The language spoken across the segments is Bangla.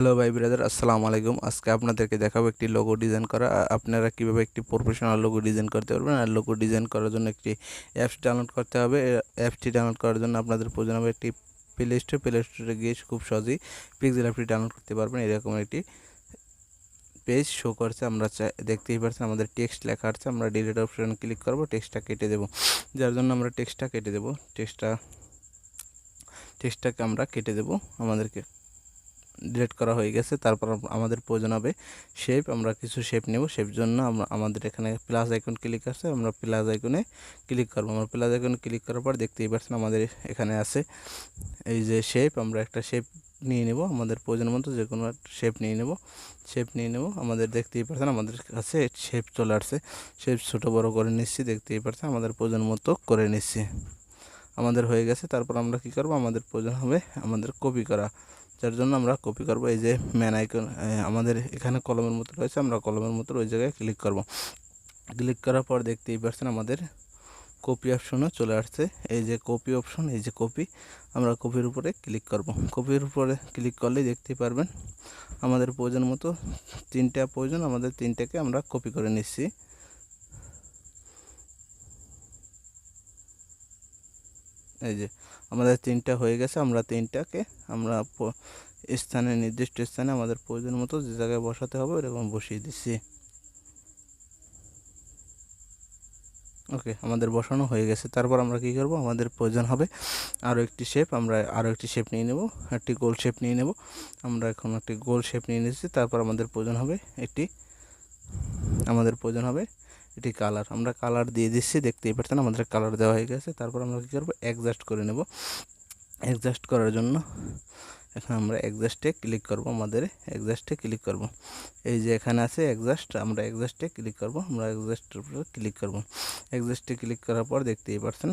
হ্যালো ভাই ব্রাদার, আসসালামু আলাইকুম। আজকে আপনাদেরকে দেখাবো একটি লোগো ডিজাইন করা। আপনারা কিভাবে একটি প্রফেশনাল লোগো ডিজাইন করতে পারবেন। আর লোগো ডিজাইন করার জন্য একটি অ্যাপস ডাউনলোড করতে হবে। অ্যাপসটি ডাউনলোড করার জন্য আপনাদের প্রয়োজন হবে একটি প্লে স্টোরে গিয়ে খুব সহজেই পিক্সেল অ্যাপটি ডাউনলোড করতে পারবেন। এরকম একটি পেজ শো করছে, আমরা দেখতেই পাচ্ছেন আমাদের টেক্সট লেখা আছে। আমরা ডিলিট অপশন ক্লিক করব, টেক্সটটা কেটে দেব। যার জন্য আমরা টেক্সটটা কেটে দেব। টেক্সটটাকে আমরা কেটে দেব। আমাদেরকে ডিলিট করা হয়ে গেছে। তারপর আমাদের প্রয়োজন হবে শেপ। আমরা কিছু শেপ নেব। শেপ জন্য আমাদের এখানে প্লাস আইকন ক্লিক আছে, আমরা প্লাস আইকনে ক্লিক করব। আমরা প্লাস আইকনে ক্লিক করার পর দেখতেই পাচ্ছেন আমাদের এখানে আছে এই যে শেপ। আমরা একটা শেপ নিয়ে নেব, আমাদের প্রয়োজন মতো যে কোনো শেপ নিয়ে নেব। আমাদের দেখতেই পাচ্ছেন আমাদের কাছে শেপ চলে আসছে। শেপ ছোটো বড় করে নিচ্ছি, দেখতেই পাচ্ছেন আমাদের প্রয়োজন মতো করে নিচ্ছি। আমাদের হয়ে গেছে। তারপর আমরা কি করব, আমাদের প্রয়োজন হবে আমাদের কপি করা। যার জন্য আমরা কপি করব। এই যে ম্যান আইকন আমাদের এখানে কলমের মতো রয়েছে, আমরা কলমের মতো ওই জায়গায় ক্লিক করব। ক্লিক করার পর দেখতেই পাচ্ছেন আমাদের কপি অপশনও চলে আসছে। এই যে কপি অপশন, এই যে কপি, আমরা কপির উপরে ক্লিক করব। কপির উপরে ক্লিক করলেই দেখতেই পারবেন আমাদের প্রয়োজন মতো তিনটা প্রয়োজন, আমাদের তিনটাকে আমরা কপি করে নিচ্ছি। এই যে আমাদের তিনটা হয়ে গেছে। আমরা তিনটাকে আমরা নির্দিষ্ট স্থানে আমাদের প্রয়োজন মতো যে জায়গায় বসাতে হবে এরকম বসিয়ে দিচ্ছি। ওকে, আমাদের বসানো হয়ে গেছে। তারপর আমরা কি করব, আমাদের প্রয়োজন হবে আরও একটি শেপ। আমরা আরও একটি শেপ নিয়ে নেব, একটি গোল শেপ নিয়ে নেব। আমরা এখন একটি গোল শেপ নিয়ে নিচ্ছি। তারপর আমাদের প্রয়োজন হবে এটি কালার। আমরা কালার দিয়ে দিচ্ছি, দেখতেই পাচ্ছেন আমাদের কালার দেওয়া হয়ে গেছে। তারপর আমরা কী করব, অ্যাডজাস্ট করে নেব। অ্যাডজাস্ট করার জন্য এখন আমরা অ্যাডজাস্টে ক্লিক করব। আমাদের অ্যাডজাস্টে ক্লিক করব। এই যে এখানে আছে অ্যাডজাস্ট, আমরা অ্যাডজাস্টে ক্লিক করব। আমরা অ্যাডজাস্টের উপরে ক্লিক করব। অ্যাডজাস্টে ক্লিক করার পর দেখতেই পাচ্ছেন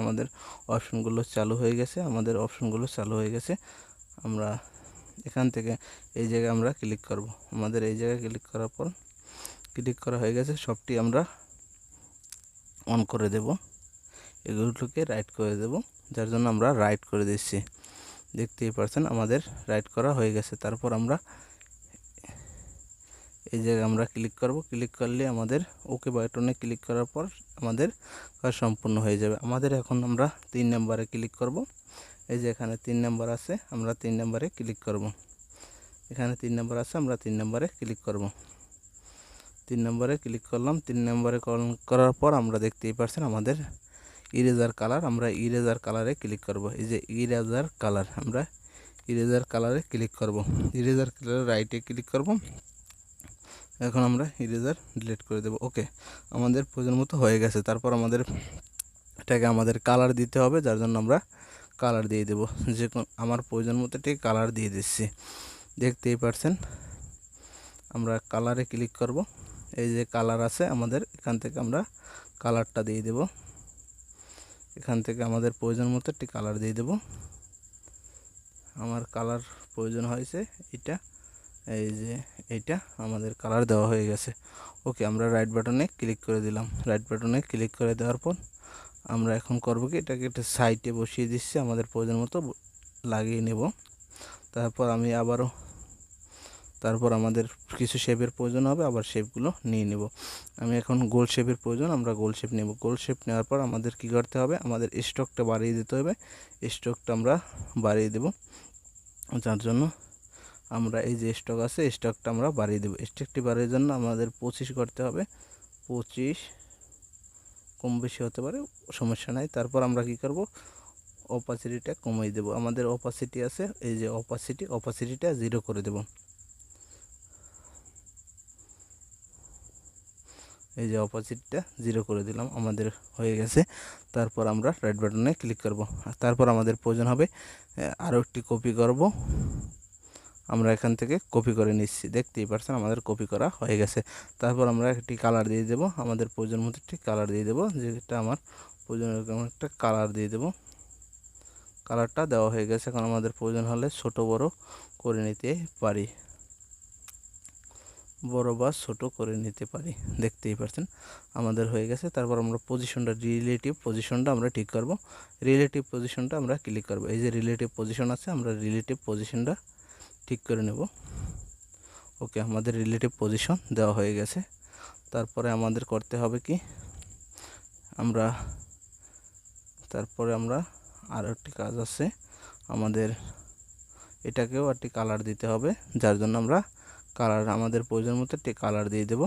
আমাদের অপশনগুলো চালু হয়ে গেছে। আমরা এখান থেকে এই জায়গায় আমরা ক্লিক করব। আমাদের এই জায়গায় ক্লিক করার পর ক্লিক করা হয়ে গেছে। সবটি আমরা অন করে দেব, এগুলোকে রাইট করে দেব। যার জন্য আমরা রাইট করে দিচ্ছি। দেখতেই পাচ্ছেন আমাদের রাইট করা হয়ে গেছে। তারপর আমরা এই জায়গায় আমরা ক্লিক করব। ক্লিক করলে আমাদের ওকে বাটনে ক্লিক করার পর আমাদের কাজ সম্পূর্ণ হয়ে যাবে। আমাদের এখন আমরা 3 নম্বরে ক্লিক করব। এই যে এখানে 3 নম্বর আছে, আমরা 3 নম্বরে ক্লিক করব। এখানে 3 নম্বর আছে, আমরা 3 নম্বরে ক্লিক করব। 3 নম্বরে ক্লিক করলাম। 3 নম্বরে করার পর আমরা দেখতেই পাচ্ছেন আমাদের ইরেজার কালার। আমরা ইরেজার কালারে ক্লিক করব। এই যে ইরেজার কালার, আমরা ইরেজার কালারে ক্লিক করব। ইরেজার কালারে রাইটে ক্লিক করব। এখন আমরা ইরেজার ডিলিট করে দেব। ওকে, আমাদের প্রয়োজন মতো হয়ে গেছে। তারপর আমাদের এটাকে আমাদের কালার দিতে হবে, যার জন্য আমরা কালার দিয়ে দেব। যে আমার প্রয়োজন মতো এটি কালার দিয়ে দিচ্ছি, দেখতেই পাচ্ছেন। আমরা কালারে ক্লিক করব। এই যে কালার আছে আমাদের, এখান থেকে আমরা কালারটা দিয়ে দেব। এখান থেকে আমাদের প্রয়োজন মতো একটি কালার দিয়ে দেব। আমার কালার প্রয়োজন হয়েছে এটা, এই যে এইটা আমাদের কালার দেওয়া হয়ে গেছে। ওকে, আমরা রাইট বাটনে ক্লিক করে দিলাম। রাইট বাটনে ক্লিক করে দেওয়ার পর আমরা এখন করব কি, এটাকে একটা সাইডে বসিয়ে দিচ্ছি, আমাদের প্রয়োজন মতো লাগিয়ে নেব। তারপর আমাদের কিছু শেপের প্রয়োজন হবে, আবার শেপগুলো নিয়ে নেব। আমি এখন গোল শেপের প্রয়োজন, আমরা গোল শেপ নেব। গোল শেপ নেওয়ার পর আমাদের কি করতে হবে, আমাদের স্ট্রোকটা বাড়িয়ে দিতে হবে। স্ট্রোকটা আমরা বাড়িয়ে দেব। যার জন্য আমরা এই যে স্টক আছে, স্টকটা আমরা বাড়িয়ে দেব। স্টকটি বাড়িয়ে জন্য আমাদের 25 করতে হবে। 25 কম বেশি হতে পারে, সমস্যা নাই। তারপর আমরা কি করব, অপাসিটিটা কমিয়ে দেব। আমাদের অপাসিটি আছে, এই যে অপাসিটিটা 0 করে দেব। এই যে অপাসিটিটা 0 করে দিলাম, আমাদের হয়ে গেছে। তারপর আমরা রাইট বাটনে ক্লিক করব। তারপর আমাদের প্রয়োজন হবে আরও একটি কপি করব। আমরা এখান থেকে কপি করে নিচ্ছি, দেখতেই পাচ্ছেন আমাদের কপি করা হয়ে গেছে। তারপর আমরা একটি কালার দিয়ে দেব, আমাদের প্রয়োজন মতো একটি কালার দিয়ে দেব। যেটা আমার প্রয়োজন একটা কালার দিয়ে দেব। কালারটা দেওয়া হয়ে গেছে। এখন আমাদের প্রয়োজন হলে ছোট বড় করে নিতে পারি, বড় বা ছোট করে নিতে পারি, দেখতেই পাচ্ছেন আমাদের হয়ে গেছে। তারপর আমরা রিলেটিভ পজিশনটা আমরা ঠিক করব। রিলেটিভ পজিশনটা আমরা ক্লিক করব। এই যে রিলেটিভ পজিশন আছে, আমরা রিলেটিভ পজিশনটা ঠিক করে নেব। ওকে, আমাদের রিলেটিভ পজিশন দেওয়া হয়ে গেছে। তারপরে আমাদের করতে হবে কি, তারপরে আমরা আরও একটি কাজ আছে, আমাদের এটাকেও একটি কালার দিতে হবে, যার জন্য আমরা কালার আমাদের প্রয়োজন মতো একটি কালার দিয়ে দেব।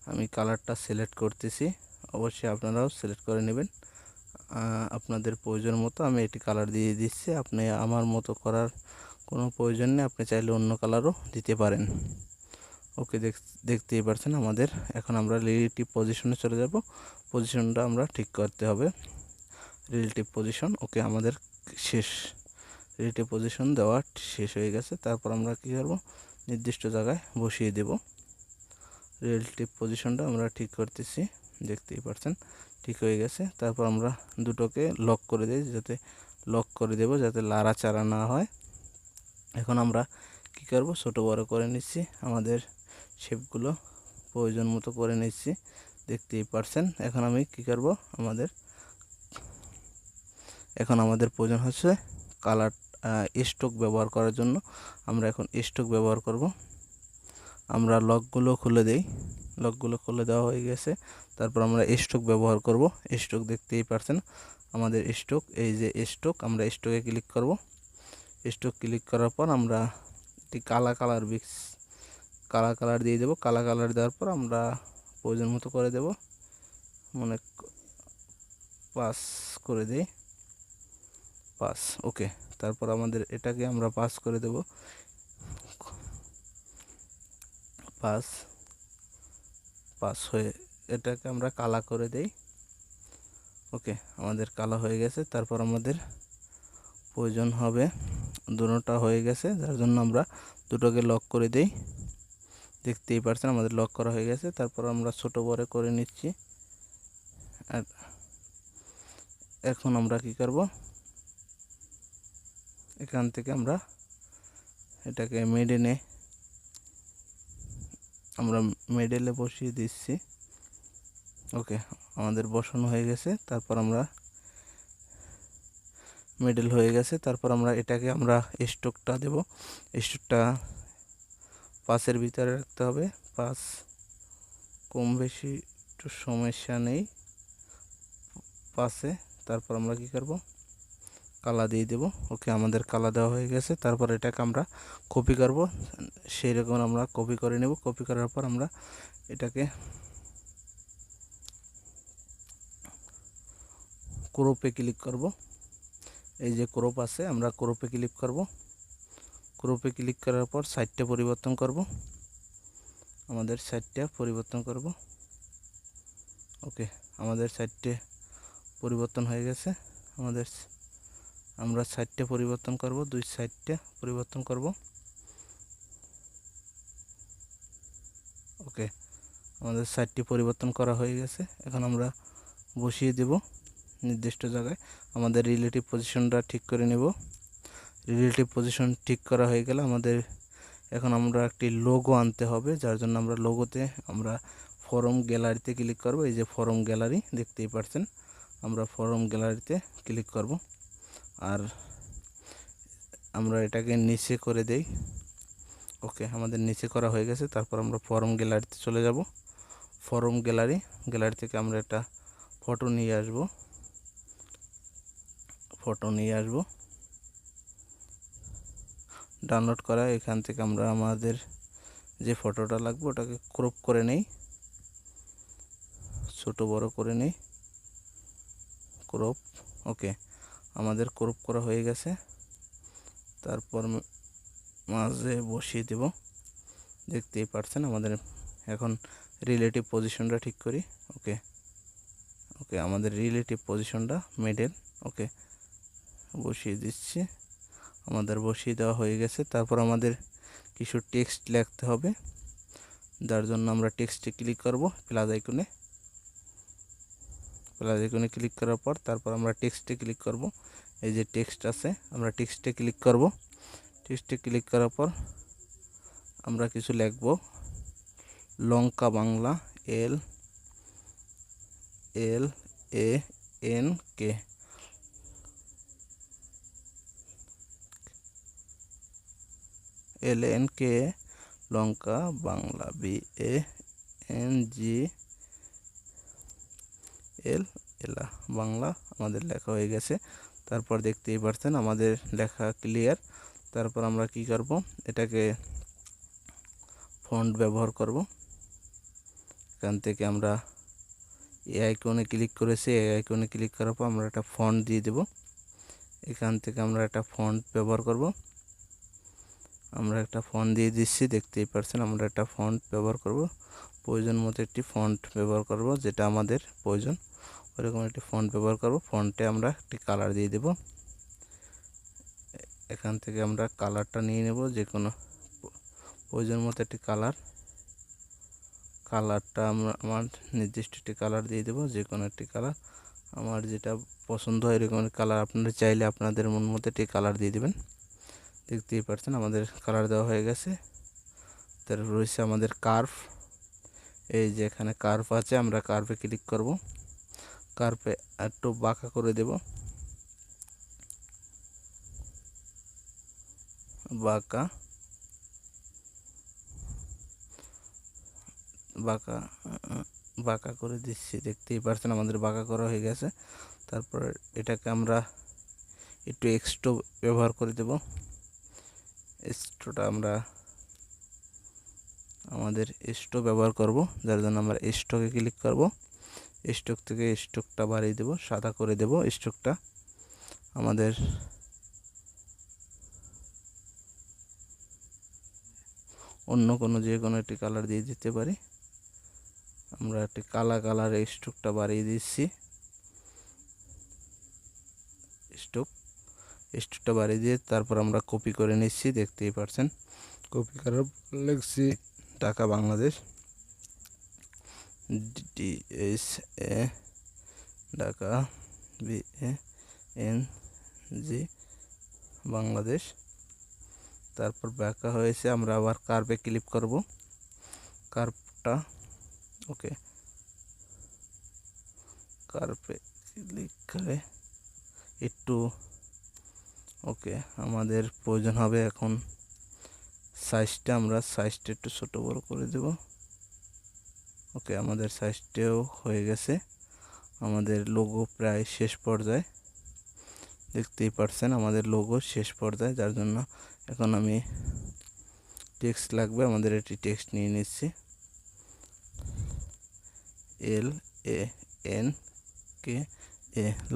আমি কালারটা সিলেক্ট করতেছি, অবশ্যই আপনারাও সিলেক্ট করে নেবেন আপনাদের প্রয়োজন মতো। আমি এটি কালার দিয়ে দিচ্ছি, আপনি আমার মতো করার কোনো প্রয়োজন নেই, আপনি চাইলে অন্য কালারও দিতে পারেন। ওকে, দেখতেই পাচ্ছেন আমাদের এখন আমরা রিলেটিভ পজিশনে চলে যাব। পজিশনটা আমরা ঠিক করতে হবে, রিলেটিভ পজিশন। ওকে, আমাদের শেষ, রিলেটিভ পজিশন দেওয়া শেষ হয়ে গেছে। তারপর আমরা কী করব, নির্দিষ্ট জায়গায় বসিয়ে দেব। রিলেটিভ পজিশনটা আমরা ঠিক করতেছি, দেখতেই পাচ্ছেন ঠিক হয়ে গেছে। তারপর আমরা দুটোকে লক করে দিই, যাতে লাড়াচাড়া না হয়। এখন আমরা কি করব, ছোট বড় করে নিচ্ছি, আমাদের শেপগুলো প্রয়োজন মতো করে নিচ্ছি, দেখতেই পাচ্ছেন। এখন আমি কি করব, এখন আমাদের প্রয়োজন হচ্ছে কালার স্ট্রোক ব্যবহার করার জন্য। আমরা এখন স্ট্রোক ব্যবহার করব। আমরা লকগুলো খুলে দেই, লকগুলো খুলে দেওয়া হয়ে গেছে। তারপর আমরা স্ট্রোক ব্যবহার করব। স্ট্রোক দেখতেই পাচ্ছেন আমাদের স্ট্রোক, এই যে স্ট্রোক, আমরা স্ট্রোকে ক্লিক করব। স্ট্রোক ক্লিক করার পর আমরা একটি কালার দিয়ে দেব। কালার দেওয়ার পর আমরা প্রয়োজন মতো করে দেব, মানে 5 করে দিই, 5। ওকে, তারপর আমাদের এটাকে আমরা 5 করে দেব, 5 হয়ে এটাকে আমরা কালা করে দেই। ওকে, আমাদের কালা হয়ে গেছে। তারপর আমাদের প্রয়োজন হবে, দুটোটা হয়ে গেছে, যার জন্য আমরা দুটোকে লক করে দেই। দেখতেই পাচ্ছেন আমাদের লক করা হয়ে গেছে। তারপর আমরা ছোট বড় করে নিচ্ছি। আর এখন আমরা কি করব, এখান থেকে আমরা এটাকে মিডলে বসিয়ে দিচ্ছি। ওকে, আমাদের বসানো হয়ে গেছে। তারপর আমরা মিডল হয়ে গেছে। তারপর আমরা এটাকে আমরা স্ট্রোকটা দেব। স্ট্রোকটা 5-এর ভিতরে রাখতে হবে, 5, কম বেশি একটু সমস্যা নেই, 5-এ। তারপর আমরা কি করব, কালা দিয়ে দেব। ওকে, আমাদের কালা দেওয়া হয়ে গেছে। তারপর এটাকে আমরা কপি করব, সেই রকম আমরা কপি করে নেব। কপি করার পর আমরা এটাকে ক্রপে ক্লিক করব। এই যে ক্রপ আছে, আমরা ক্রপে ক্লিক করব। ক্রপে ক্লিক করার পর সাইডটা পরিবর্তন করব, আমাদের সাইডটা পরিবর্তন করব। ওকে, আমাদের সাইডটা পরিবর্তন হয়ে গেছে। আমরা সাইডটা পরিবর্তন করব, দুই সাইডটা পরিবর্তন করব। ওকে, আমাদের সাইডটি পরিবর্তন করা হয়ে গেছে। এখন আমরা বসিয়ে দেব নির্দিষ্ট জায়গায়। আমাদের রিলেটিভ পজিশনটা ঠিক করে নেব। রিলেটিভ পজিশন ঠিক করা হয়ে গেলে এখন আমরা একটি লোগো আনতে হবে, যার জন্য আমরা লোগোতে আমরা ফরম গ্যালারিতে ক্লিক করব। এই যে ফরম গ্যালারি দেখতেই পাচ্ছেন, আমরা ফরম গ্যালারিতে ক্লিক করব। আর আমরা এটাকে নিচে করে দেই। ওকে, আমাদের নিচে করা হয়ে গেছে। তারপর আমরা ফরম গ্যালারিতে চলে যাব। ফরম গ্যালারি থেকে আমরা একটা ফটো নিয়ে আসব, ডাউনলোড করা। এখান থেকে আমরা আমাদের যে ফটোটা লাগবে ওটাকে ক্রপ করে নেই, ছোট বড় করে নেই, ক্রপ। ওকে, আমাদের ক্রপ করা হয়ে গেছে। তারপর মাঝে বসিয়ে দেব, দেখতেই পাচ্ছেন আমাদের। এখন রিলেটিভ পজিশনটা ঠিক করি। ওকে, আমাদের রিলেটিভ পজিশনটা মিডল। ওকে, বসিয়ে দিচ্ছি, আমাদের বসিয়ে দেওয়া হয়ে গেছে। তারপর আমাদের কিছু টেক্সট লিখতে হবে, যার জন্য আমরা টেক্সটে ক্লিক করব, প্লাস আইকনে ক্লিক করার পর তারপর আমরা টেক্সটে ক্লিক করব। এই যে টেক্সট আছে, আমরা টেক্সটে ক্লিক করব। টেক্সটে ক্লিক করার পর আমরা কিছু লিখব, লঙ্কা বাংলা LANK। LNK লঙ্কা, বাংলা BANGL এলা বাংলা আমাদের লেখা হয়ে গেছে। তারপর দেখতেই পাচ্ছেন আমাদের লেখা ক্লিয়ার। তারপর আমরা কি করব, এটাকে ফন্ট ব্যবহার করব। এখান থেকে আমরা এই আইকনে ক্লিক করেছি, এই আইকনে ক্লিক করার পর আমরা একটা ফন্ট দিয়ে দেব। এখান থেকে আমরা একটা ফন্ট ব্যবহার করব। আমরা একটা ফন্ট দিয়ে দিচ্ছি, দেখতেই পাচ্ছেন আমরা একটা ফন্ট ব্যবহার করব। প্রয়োজন মতো একটি ফন্ট ব্যবহার করব, যেটা আমাদের প্রয়োজন ওরকম একটি ফন্ট ব্যবহার করব। ফন্টে আমরা একটি কালার দিয়ে দেব। এখান থেকে আমরা কালারটা নিয়ে নেব, যে কোনো প্রয়োজন মতো একটি কালারটা আমার নির্দিষ্ট একটি কালার দিয়ে দেব, যে কোনো একটি কালার আমার যেটা পছন্দ হয় এরকম কালার আপনারা চাইলে আপনাদের মন মতো একটি কালার দিয়ে দেবেন। দেখতেই পাচ্ছেন আমাদের কালার দেওয়া হয়ে গেছে। তারপর রয়েছে আমাদের কার্ভ। এই যে এখানে কার্ভ আছে, আমরা কার্ভে ক্লিক করব। কার্ভে একটু বাঁকা করে দেব, বাঁকা করে দিচ্ছি। দেখতেই পাচ্ছেন আমাদের বাঁকা করা হয়ে গেছে। তারপর এটাকে আমরা একটু এক্সট্রো ব্যবহার করে দেব। এক্সট্রোটা আমরা আমাদের স্ট্রোক ব্যবহার করব, যার জন্য আমরা স্ট্রোকে ক্লিক করব। স্ট্রোক থেকে স্ট্রোকটা বাড়িয়ে দেব, সাদা করে দেব স্ট্রোকটা। আমাদের অন্য কোনো যে কোনো একটি কালার দিয়ে দিতে পারি। আমরা একটি কালা কালারের স্ট্রোকটা বাড়িয়ে দিচ্ছি। স্ট্রোকটা বাড়িয়ে দিয়ে তারপর আমরা কপি করে নিচ্ছি, দেখতেই পাচ্ছেন। কপি করার লিখছি ঢাকা বাংলাদেশ, DSA ঢাকা BANG বাংলাদেশ। তারপর বাঁকা হয়েছে, আমরা আবার কার্ভে ক্লিক করব। কার্ভটা ওকে, কার্ভে ক্লিক করে একটু ওকে আমাদের প্রয়োজন হবে এখন সাইজটা, আমরা সাইজটা একটু ছোট বড় করে দেব। ওকে, আমাদের সাইজটাও হয়ে গেছে। আমাদের লোগো প্রায় শেষ পর্যায়ে, দেখতেই পাচ্ছেন আমাদের লোগো শেষ পর্যায়ে। যার জন্য এখন আমি টেক্সট লাগবে, আমাদের একটি টেক্সট নিয়ে নিচ্ছি। LANK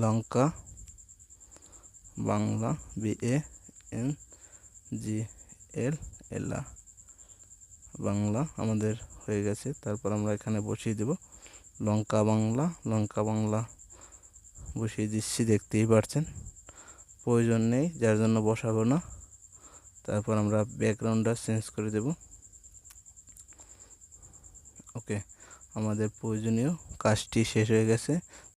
লঙ্কা, বাংলা BANGL এলা বাংলা আমাদের হয়ে গেছে। তারপর আমরা এখানে বসিয়ে দেব লঙ্কা বাংলা বসিয়ে দিচ্ছি, দেখতেই পাচ্ছেন। প্রয়োজন নেই, যার জন্য বসাবো না। তারপর আমরা ব্যাকগ্রাউন্ডটা চেঞ্জ করে দেব। ওকে, আমাদের প্রয়োজনীয় কাজটি শেষ হয়ে গেছে।